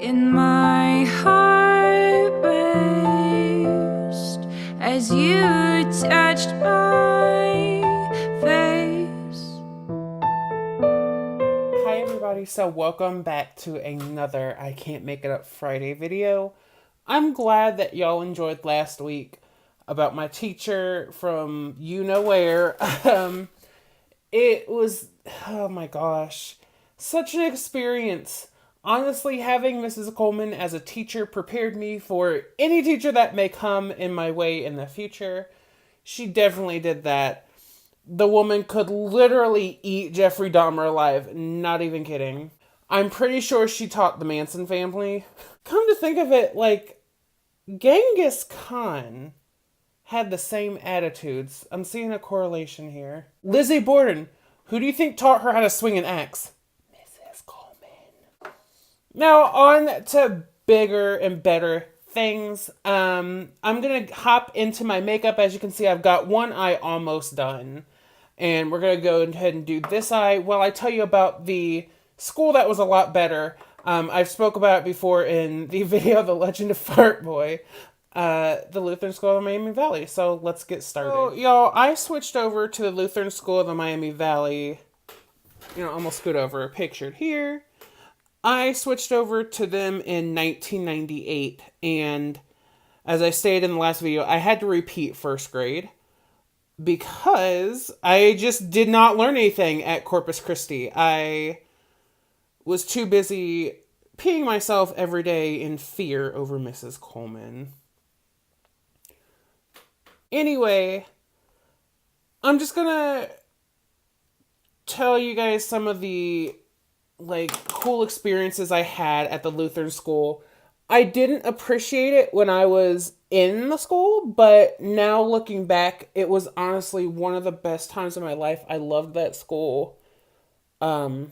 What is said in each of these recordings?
In my heart raced as you touched my face. Hi everybody, so welcome back to another I Can't Make It Up Friday video. I'm glad that y'all enjoyed last week about my teacher from you-know-where. It was, oh my gosh, such an experience. Honestly, having Mrs. Coleman as a teacher prepared me for any teacher that may come in my way in the future. She definitely did that. The woman could literally eat Jeffrey Dahmer alive, not even kidding. I'm pretty sure she taught the Manson family. Come to think of it, like, Genghis Khan had the same attitudes. I'm seeing a correlation here. Lizzie Borden, who do you think taught her how to swing an axe? Mrs. Coleman. Now on to bigger and better things. I'm gonna hop into my makeup. As you can see, I've got one eye almost done. And we're gonna go ahead and do this eye while I tell you about the school that was a lot better. I've spoke about it before in the video, The Legend of Fart Boy. The Lutheran School of the Miami Valley. So let's get started. So, y'all, I switched over to the Lutheran School of the Miami Valley. You know, almost scoot over, pictured here. I switched over to them in 1998, and as I stated in the last video, I had to repeat first grade because I just did not learn anything at Corpus Christi. I was too busy peeing myself every day in fear over Mrs. Coleman. Anyway, I'm just gonna tell you guys some of the cool experiences I had at the Lutheran school. I didn't appreciate it when I was in the school, but now looking back, it was honestly one of the best times of my life. I loved that school. I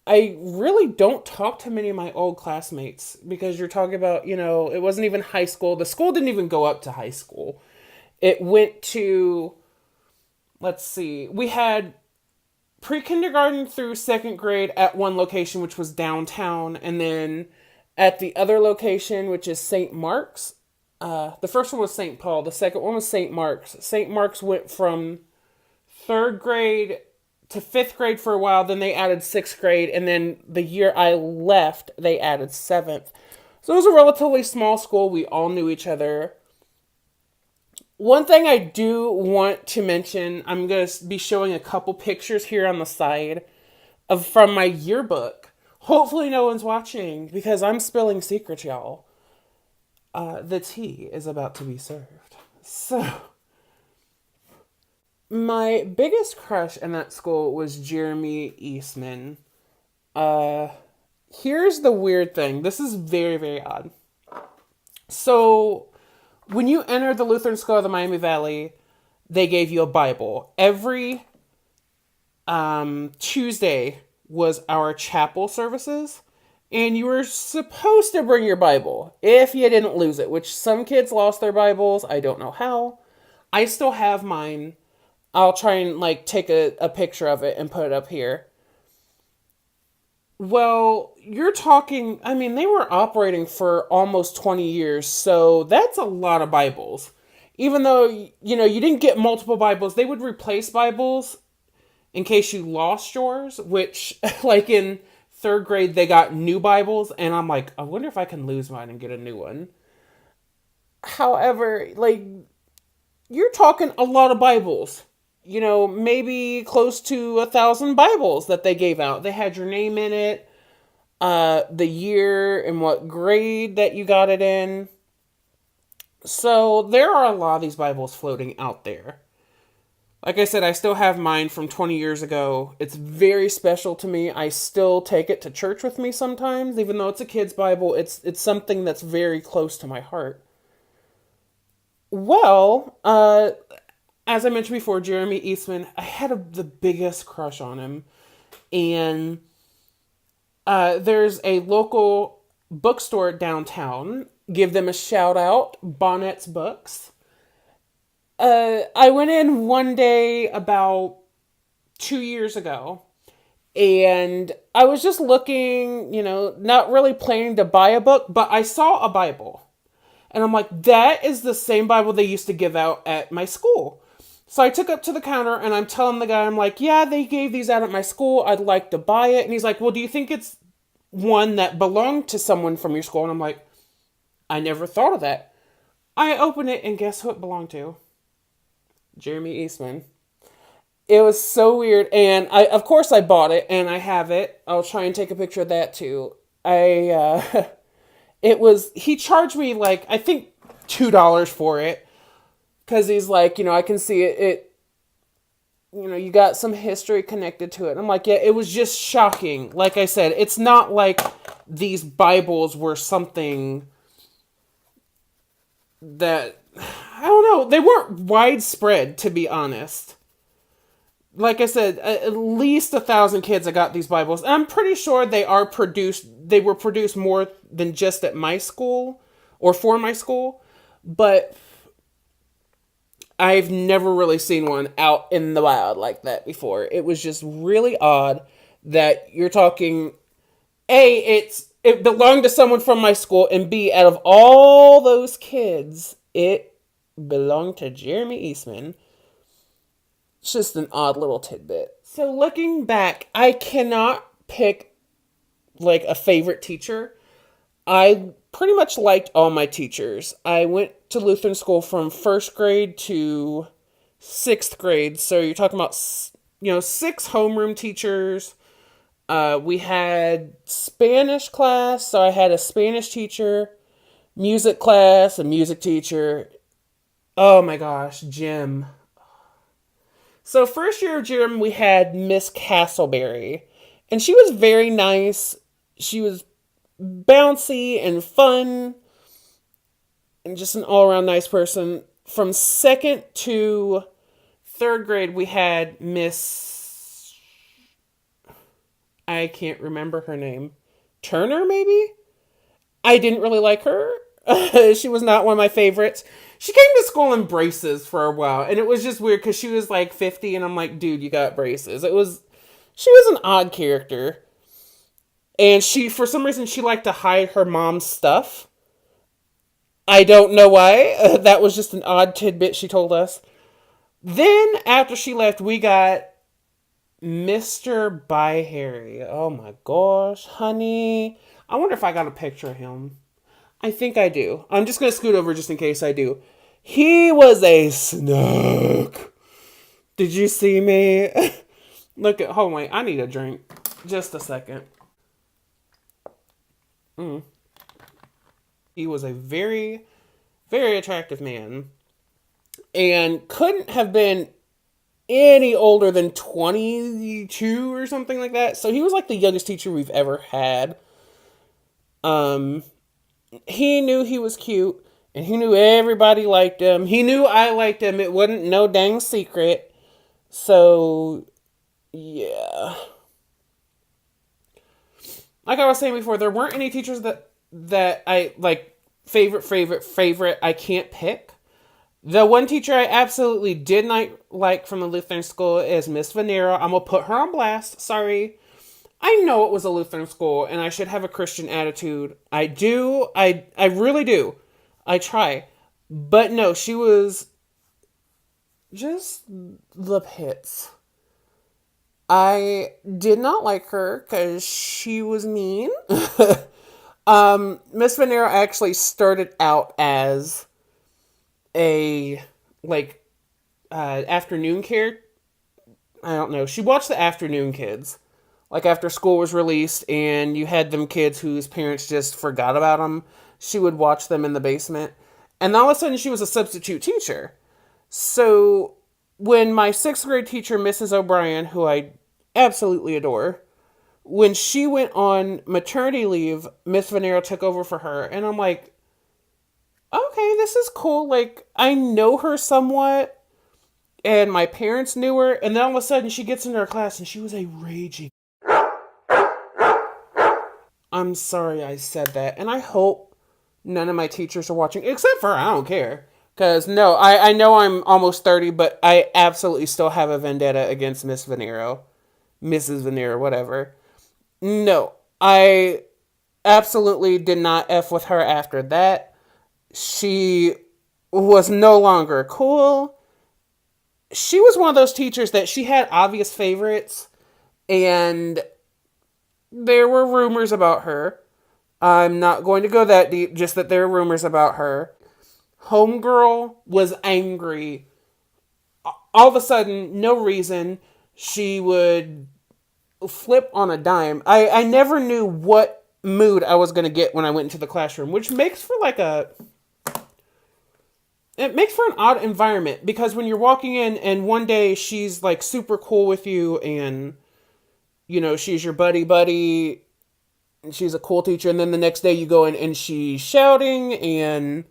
really don't talk to many of my old classmates because you're talking about, you know, it wasn't even high school. The school didn't even go up to high school. It went to, let's see, we had pre-kindergarten through second grade at one location, which was downtown, and then at the other location, which is St. Mark's. The first one was St. Paul. The second one was St. Mark's. St. Mark's went from third grade to fifth grade for a while. Then they added sixth grade. And then the year I left, they added seventh. So it was a relatively small school. We all knew each other. One thing I do want to mention, I'm going to be showing a couple pictures here on the side from my yearbook. Hopefully no one's watching because I'm spilling secrets, y'all. The tea is about to be served. So, my biggest crush in that school was Jeremy Eastman. Here's the weird thing. This is very, very odd. So, when you enter the Lutheran School of the Miami Valley, they gave you a Bible. Every Tuesday was our chapel services, and you were supposed to bring your Bible if you didn't lose it, which some kids lost their Bibles. I don't know how. I still have mine. I'll try and take a picture of it and put it up here. Well, you're talking, I mean, they were operating for almost 20 years, so that's a lot of Bibles. Even though, you know, you didn't get multiple Bibles, they would replace Bibles in case you lost yours, which, in third grade, they got new Bibles, and I'm like, I wonder if I can lose mine and get a new one. However, you're talking a lot of Bibles. You know, maybe close to 1,000 Bibles that they gave out. They had your name in it, the year and what grade that you got it in. So there are a lot of these Bibles floating out there. Like I said, I still have mine from 20 years ago. It's very special to me. I still take it to church with me sometimes, even though it's a kid's Bible. It's something that's very close to my heart. Well, as I mentioned before, Jeremy Eastman, I had the biggest crush on him. And there's a local bookstore downtown. Give them a shout out, Bonnet's Books. I went in one day about 2 years ago, And I was just looking, not really planning to buy a book, but I saw a Bible. And I'm like, that is the same Bible they used to give out at my school. So I took up to the counter and I'm telling the guy, I'm like, yeah, they gave these out at my school. I'd like to buy it. And he's like, well, do you think it's one that belonged to someone from your school? And I'm like, I never thought of that. I opened it and guess who it belonged to? Jeremy Eastman. It was so weird. And of course I bought it and I have it. I'll try and take a picture of that too. He charged me like, I think $2 for it. Cause he's like, I can see it, you got some history connected to it. And I'm like, yeah, it was just shocking. Like I said, it's not like these Bibles were something that, I don't know, they weren't widespread, to be honest. Like I said, at least 1,000 kids that got these Bibles. And I'm pretty sure they were produced more than just at my school or for my school. But I've never really seen one out in the wild like that before. It was just really odd that you're talking, A, it belonged to someone from my school, and B, out of all those kids, it belonged to Jeremy Eastman. It's just an odd little tidbit. So looking back, I cannot pick like a favorite teacher. I pretty much liked all my teachers. I went to Lutheran school from 1st grade to 6th grade. So you're talking about, 6 homeroom teachers. We had Spanish class. So I had a Spanish teacher, music class, a music teacher. Oh my gosh, gym. So first year of gym, we had Miss Castleberry. And she was very nice. She was bouncy and fun and just an all-around nice person. From 2nd to 3rd grade, we had Miss, I can't remember her name, Turner maybe? I didn't really like her. She was not one of my favorites. She came to school in braces for a while, and it was just weird because she was like 50 and I'm like, dude, you got braces. She was an odd character. And for some reason, she liked to hide her mom's stuff. I don't know why. That was just an odd tidbit she told us. Then, after she left, we got Mr. Harry. Oh my gosh, honey. I wonder if I got a picture of him. I think I do. I'm just going to scoot over just in case I do. He was a snook. Did you see me? Hold on, wait. I need a drink. Just a second. He was a very, very attractive man. And couldn't have been any older than 22 or something like that. So he was like the youngest teacher we've ever had. He knew he was cute. And he knew everybody liked him. He knew I liked him. It wasn't no dang secret. So, yeah. Like I was saying before, there weren't any teachers that I, like, favorite I can't pick. The one teacher I absolutely did not like from the Lutheran school is Miss Venera. I'm going to put her on blast. Sorry. I know it was a Lutheran school, and I should have a Christian attitude. I do. I really do. I try. But no, she was just the pits. I did not like her because she was mean. Miss Venera actually started out as a, afternoon care. I don't know. She watched the afternoon kids. Like, after school was released and you had them kids whose parents just forgot about them, she would watch them in the basement. And all of a sudden, she was a substitute teacher. So, when my 6th grade teacher, Mrs. O'Brien, who I absolutely adore, when she went on maternity leave, Miss Venera took over for her. And I'm like, okay, this is cool. Like, I know her somewhat. And my parents knew her. And then all of a sudden, she gets into her class and she was a raging. I'm sorry I said that. And I hope none of my teachers are watching. Except for, I don't care. Because, no, I know I'm almost 30, but I absolutely still have a vendetta against Miss Venero. Mrs. Veneer, whatever. No, I absolutely did not F with her after that. She was no longer cool. She was one of those teachers that she had obvious favorites, and there were rumors about her. I'm not going to go that deep, just that there are rumors about her. Homegirl was angry. All of a sudden, no reason, she would flip on a dime. I never knew what mood I was going to get when I went into the classroom, which makes for it makes for an odd environment, because when you're walking in and one day she's like super cool with you and, you know, she's your buddy, and she's a cool teacher, and then the next day you go in and she's shouting and,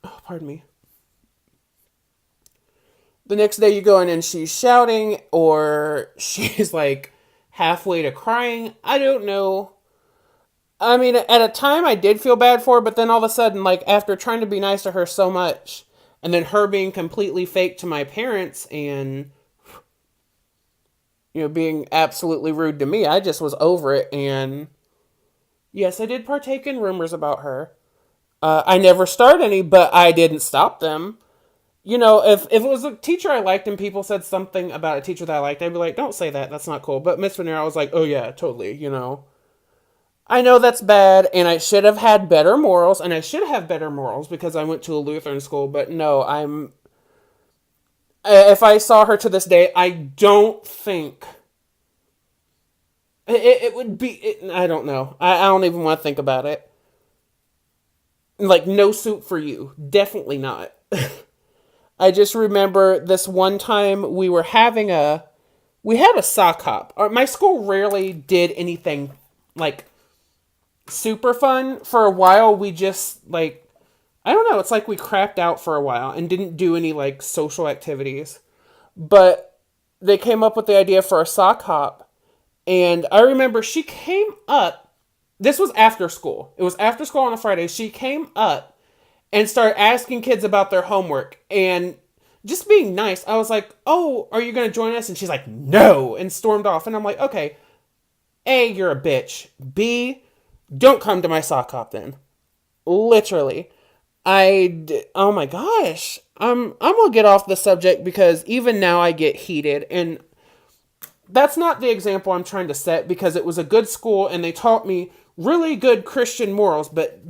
oh, pardon me. The next day you go in and she's shouting, or she's like halfway to crying. I don't know. I mean, at a time I did feel bad for her, but then all of a sudden, like, after trying to be nice to her so much, and then her being completely fake to my parents and, you know, being absolutely rude to me, I just was over it. And yes, I did partake in rumors about her. I never started any, but I didn't stop them. You know, if it was a teacher I liked and people said something about a teacher that I liked, I'd be like, don't say that. That's not cool. But Miss Veneer, I was like, oh yeah, totally, you know. I know that's bad, and I should have had better morals, and I should have better morals because I went to a Lutheran school, but no, if I saw her to this day, I don't think it would be, I don't know. I don't even want to think about it. Like, no soup for you. Definitely not. I just remember this one time we had a sock hop. My school rarely did anything, like, super fun. For a while, we just, like, I don't know, it's like we crapped out for a while and didn't do any, like, social activities. But they came up with the idea for a sock hop. And I remember she came up, this was after school. It was after school on a Friday. She came up and started asking kids about their homework. And just being nice, I was like, oh, are you going to join us? And she's like, no, and stormed off. And I'm like, okay, A, you're a bitch. B, don't come to my sock hop then. Literally. Oh my gosh. I'm going to get off the subject because even now I get heated, and that's not the example I'm trying to set, because it was a good school and they taught me really good Christian morals, but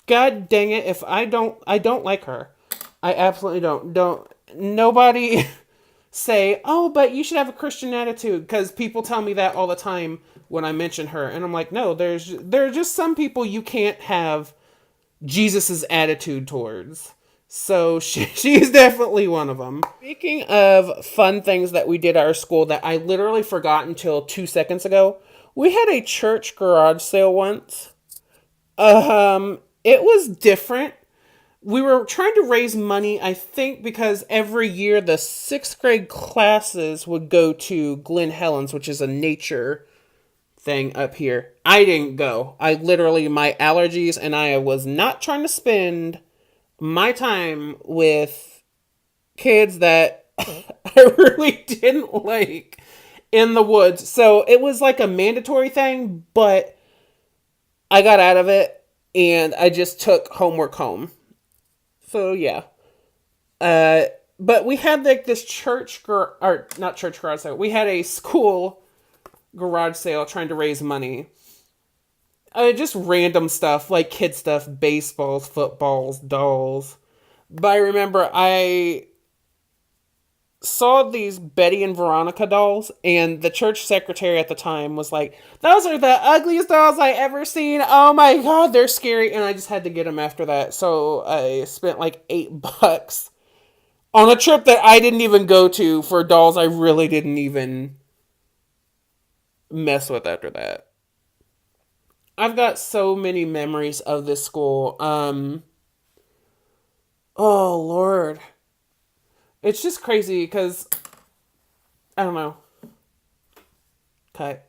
god dang it, if I don't like her. I absolutely don't. Nobody say, oh, but you should have a Christian attitude, because people tell me that all the time when I mention her, and I'm like, no, there are just some people you can't have Jesus's attitude towards. So she's definitely one of them. Speaking of fun things that we did at our school that I literally forgot until 2 seconds ago, we had a church garage sale once. It was different. We were trying to raise money, I think, because every year the 6th grade classes would go to Glen Helens, which is a nature thing up here. I didn't go. My allergies, and I was not trying to spend my time with kids that I really didn't like in the woods. So it was like a mandatory thing, but I got out of it and I just took homework home. So yeah. But we had like this not church garage sale. We had a school garage sale trying to raise money. Just random stuff, like kid stuff, baseballs, footballs, dolls. But I remember I saw these Betty and Veronica dolls, and the church secretary at the time was like, those are the ugliest dolls I ever seen. Oh my god, they're scary. And I just had to get them after that. So I spent like $8 on a trip that I didn't even go to for dolls I really didn't even mess with after that. I've got so many memories of this school. Oh, Lord. It's just crazy because, I don't know. Okay.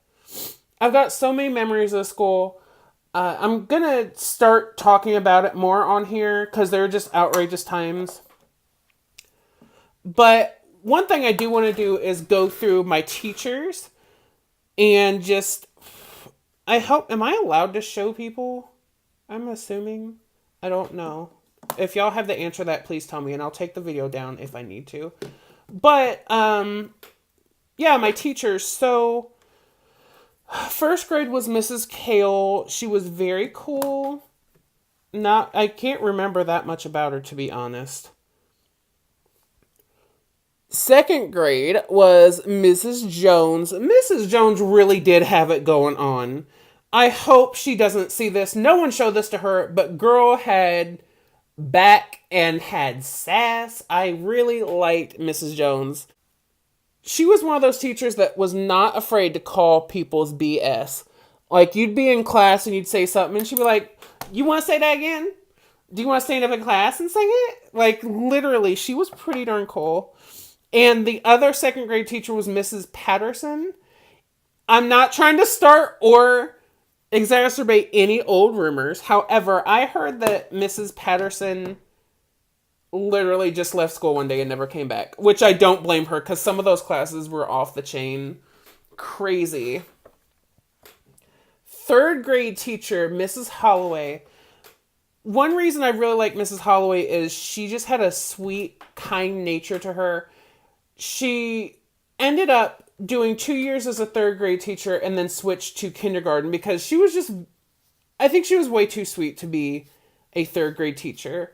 I've got so many memories of the school. I'm going to start talking about it more on here because there are just outrageous times. But one thing I do want to do is go through my teachers and just, am I allowed to show people? I'm assuming. I don't know. If y'all have the answer to that, please tell me, and I'll take the video down if I need to. But, yeah, my teachers. So, first grade was Mrs. Kale. She was very cool. I can't remember that much about her, to be honest. Second grade was Mrs. Jones. Mrs. Jones really did have it going on. I hope she doesn't see this. No one showed this to her, but girl had back and had sass. I really liked Mrs. Jones. She was one of those teachers that was not afraid to call people's BS. Like, you'd be in class and you'd say something and she'd be like, you want to say that again? Do you want to stand up in class and say it? Like, literally, she was pretty darn cool. And the other second grade teacher was Mrs. Patterson. I'm not trying to start or exacerbate any old rumors. However, I heard that Mrs. Patterson literally just left school one day and never came back, which I don't blame her because some of those classes were off the chain. Crazy. Third grade teacher, Mrs. Holloway. One reason I really like Mrs. Holloway is she just had a sweet, kind nature to her. She ended up doing 2 years as a third grade teacher and then switched to kindergarten because she was just, I think she was way too sweet to be a third grade teacher.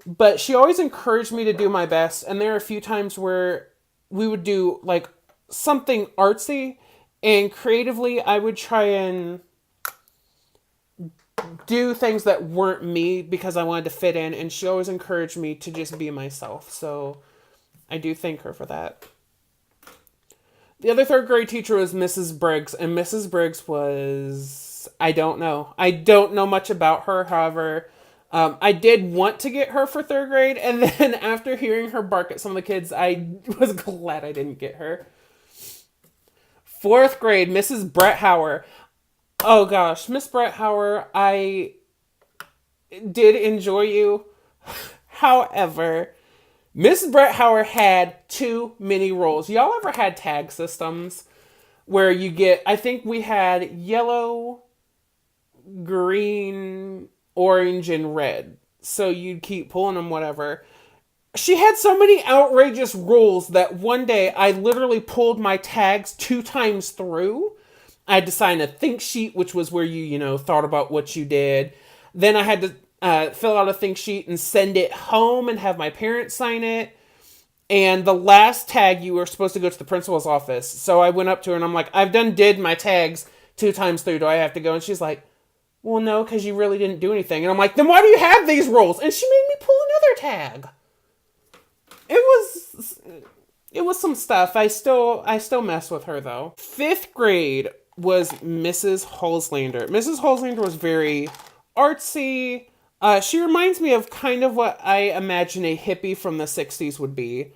But she always encouraged me to do my best. And there are a few times where we would do like something artsy and creatively I would try and do things that weren't me because I wanted to fit in. And she always encouraged me to just be myself. So I do thank her for that. The other third grade teacher was Mrs. Briggs, and Mrs. Briggs was, I don't know. I don't know much about her. However, I did want to get her for third grade, and then after hearing her bark at some of the kids, I was glad I didn't get her. Fourth grade, Mrs. Bretthauer. Oh gosh, Miss Bretthauer, I did enjoy you. However, Miss Bretthauer had too many roles. Y'all ever had tag systems where you get, I think we had yellow, green, orange, and red. So you'd keep pulling them, whatever. She had so many outrageous rules that one day I literally pulled my tags 2 times through. I had to sign a think sheet, which was where you thought about what you did. Then I had to fill out a think sheet and send it home and have my parents sign it. And the last tag, you were supposed to go to the principal's office. So I went up to her and I'm like, I've did my tags 2 times through. Do I have to go? And she's like, well, no, because you really didn't do anything. And I'm like, then why do you have these rules? And she made me pull another tag. It was some stuff. I still mess with her though. 5th grade was Mrs. Holzlander. Mrs. Holzlander was very artsy. She reminds me of kind of what I imagine a hippie from the 60s would be.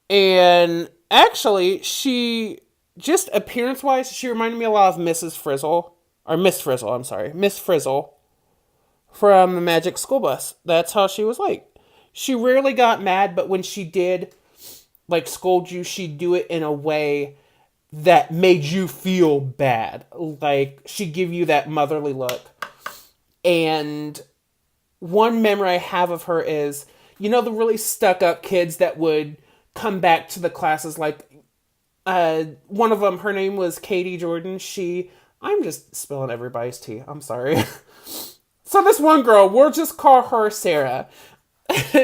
And actually, she, just appearance-wise, she reminded me a lot of Mrs. Frizzle. Or Miss Frizzle, I'm sorry. Miss Frizzle from the Magic School Bus. That's how she was like. She rarely got mad, but when she did, like, scold you, she'd do it in a way that made you feel bad. Like, she'd give you that motherly look. And one memory I have of her is, the really stuck-up kids that would come back to the classes. Like, one of them, her name was Katie Jordan. I'm just spilling everybody's tea. I'm sorry. So this one girl, we'll just call her Sarah.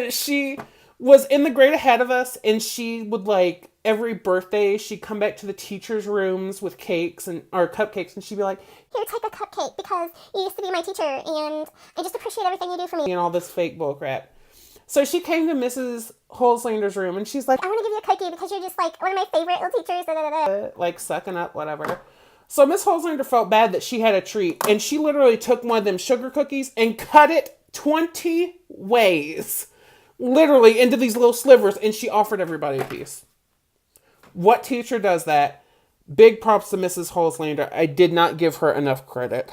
She was in the grade ahead of us, and she would, like, every birthday, she'd come back to the teachers' rooms with cakes or cupcakes, and she'd be like, here, take a cupcake because you used to be my teacher, and I just appreciate everything you do for me. and all this fake bullcrap. So she came to Mrs. Holzlander's room, and she's like, I want to give you a cookie because you're just, like, one of my favorite little teachers, da, da, da, da. Like, sucking up, whatever. So Miss Holzlander felt bad that she had a treat, and she literally took one of them sugar cookies and cut it 20 ways. Literally into these little slivers, and she offered everybody a piece. What teacher does that? Big props to Mrs. Holzlander. I did not give her enough credit.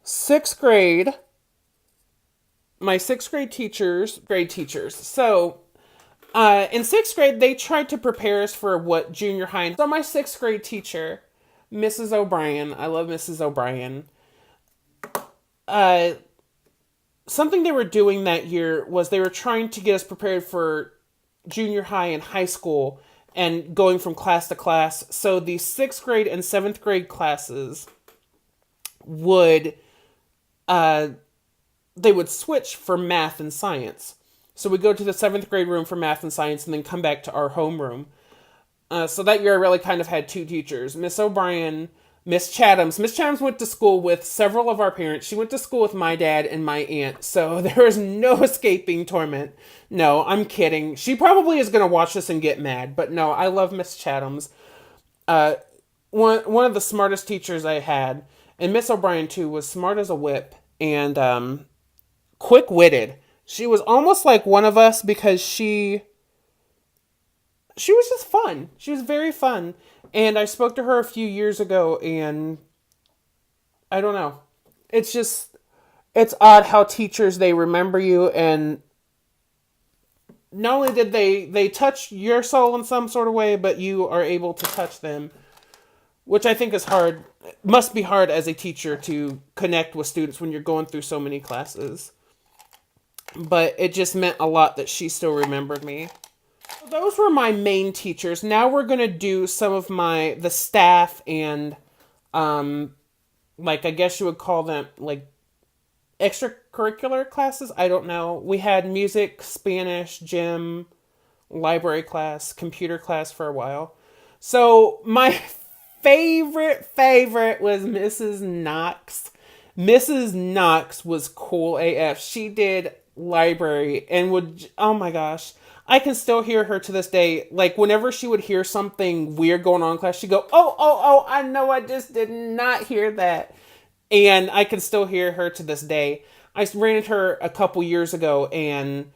6th grade. My 6th grade teachers. So, In sixth grade, they tried to prepare us for what junior high. So my sixth grade teacher, Mrs. O'Brien, I love Mrs. O'Brien. Something they were doing that year was they were trying to get us prepared for junior high and high school and going from class to class. So the sixth grade and seventh grade classes would, they would switch for math and science. So we go to the seventh grade room for math and science and then come back to our homeroom. So that year I really kind of had two teachers, Miss O'Brien, Miss Chathams. Miss Chathams went to school with several of our parents. She went to school with my dad and my aunt. So there was no escaping torment. No, I'm kidding. She probably is going to watch this and get mad. But no, I love Miss Chathams. One of the smartest teachers I had, and Miss O'Brien too, was smart as a whip and quick-witted. She was almost like one of us because she was just fun. She was very fun. And I spoke to her a few years ago and I don't know. It's odd how teachers, they remember you, and not only did they touch your soul in some sort of way, but you are able to touch them, which I think is hard. Must be hard as a teacher to connect with students when you're going through so many classes. But it just meant a lot that she still remembered me. Those were my main teachers. Now we're going to do some of the staff and, like, I guess you would call them, like, extracurricular classes. I don't know. We had music, Spanish, gym, library class, computer class for a while. So my favorite was Mrs. Knox. Mrs. Knox was cool AF. She did library and oh my gosh, I can still hear her to this day. Like, whenever she would hear something weird going on in class, she'd go, oh, I know, I just did not hear that. And I can still hear her to this day. I ran into her a couple years ago and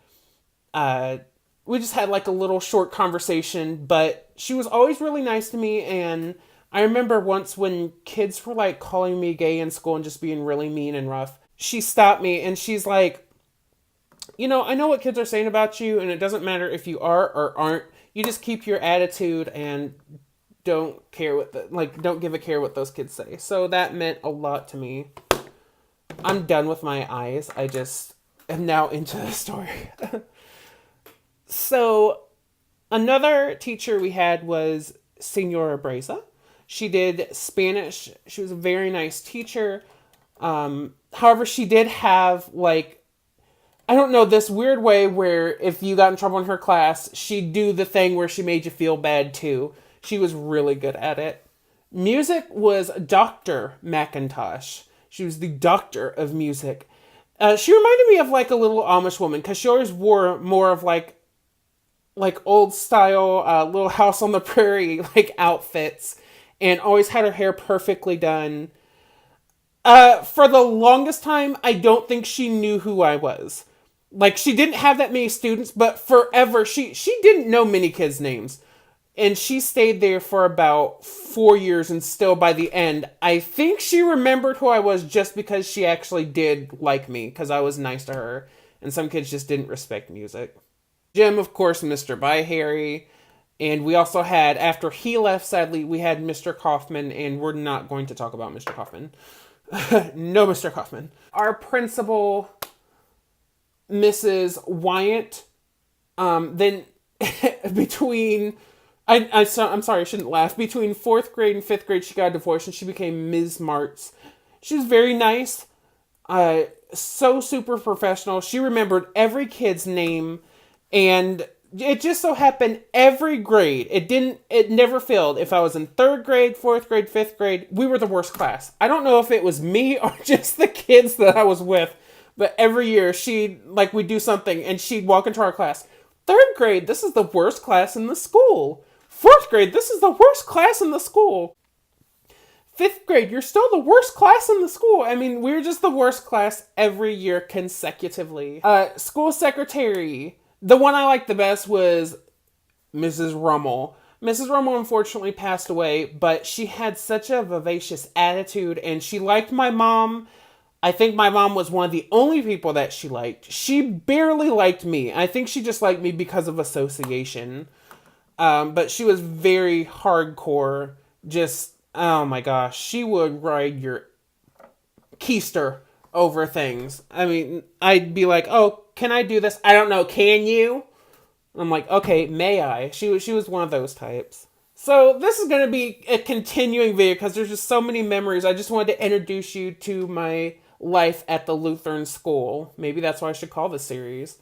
we just had like a little short conversation, but she was always really nice to me. And I remember once when kids were like calling me gay in school and just being really mean and rough, she stopped me and she's like, you know, I know what kids are saying about you, and it doesn't matter if you are or aren't. You just keep your attitude and don't give a care what those kids say. So that meant a lot to me. I'm done with my eyes. I just am now into the story. So another teacher we had was Senora Breza. She did Spanish. She was a very nice teacher. However, she did have, like, I don't know, this weird way where if you got in trouble in her class, she'd do the thing where she made you feel bad too. She was really good at it. Music was Dr. McIntosh. She was the doctor of music. She reminded me of like a little Amish woman because she always wore more of like old style, Little House on the Prairie like outfits, and always had her hair perfectly done. For the longest time, I don't think she knew who I was. Like, she didn't have that many students, but forever, she didn't know many kids' names. And she stayed there for about 4 years, and still by the end, I think she remembered who I was just because she actually did like me, because I was nice to her. And some kids just didn't respect music. Jim, of course, Mr. Harry. And we also had, after he left, sadly, we had Mr. Kaufman, and we're not going to talk about Mr. Kaufman. No, Mr. Kaufman. Our principal, Mrs. Wyatt, then between, I'm sorry, I shouldn't laugh. Between 4th grade and 5th grade, she got a divorce and she became Ms. Martz. She was very nice, so super professional. She remembered every kid's name, and it just so happened every grade, it never failed. If I was in 3rd grade, 4th grade, 5th grade, we were the worst class. I don't know if it was me or just the kids that I was with, but every year we'd do something and she'd walk into our class. 3rd grade, this is the worst class in the school. 4th grade, this is the worst class in the school. 5th grade, you're still the worst class in the school. I mean, we were just the worst class every year consecutively. School secretary. The one I liked the best was Mrs. Rummel. Mrs. Rummel unfortunately passed away, but she had such a vivacious attitude, and she liked my mom. I think my mom was one of the only people that she liked. She barely liked me. I think she just liked me because of association. But she was very hardcore. Just, oh my gosh. She would ride your keister over things. I mean, I'd be like, oh, can I do this? I don't know. Can you? I'm like, okay, may I? She was one of those types. So this is going to be a continuing video because there's just so many memories. I just wanted to introduce you to my life at the Lutheran school. Maybe that's what I should call this series.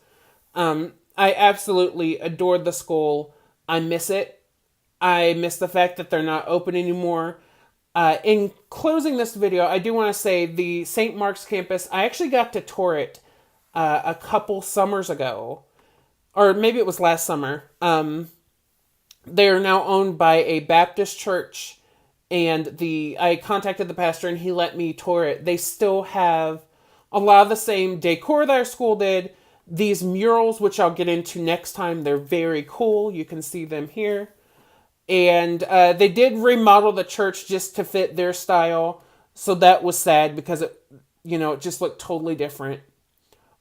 I absolutely adored the school. I miss it. I miss the fact that they're not open anymore. In closing this video, I do want to say the St. Mark's campus, I actually got to tour it a couple summers ago. Or maybe it was last summer. They are now owned by a Baptist church, and I contacted the pastor and he let me tour it. They still have a lot of the same decor that our school did. These murals, which I'll get into next time, they're very cool. You can see them here. And they did remodel the church just to fit their style. So that was sad because it just looked totally different.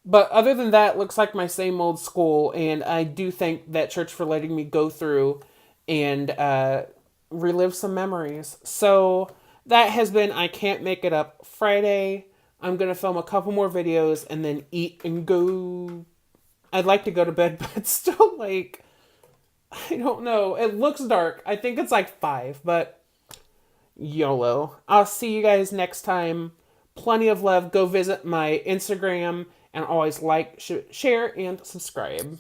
But other than that, it looks like my same old school. And I do thank that church for letting me go through and relive some memories. So that has been I Can't Make It Up Friday. I'm going to film a couple more videos and then eat and go. I'd like to go to bed, but still like, I don't know. It looks dark. I think it's like 5, but YOLO. I'll see you guys next time. Plenty of love. Go visit my Instagram and always like, share, and subscribe.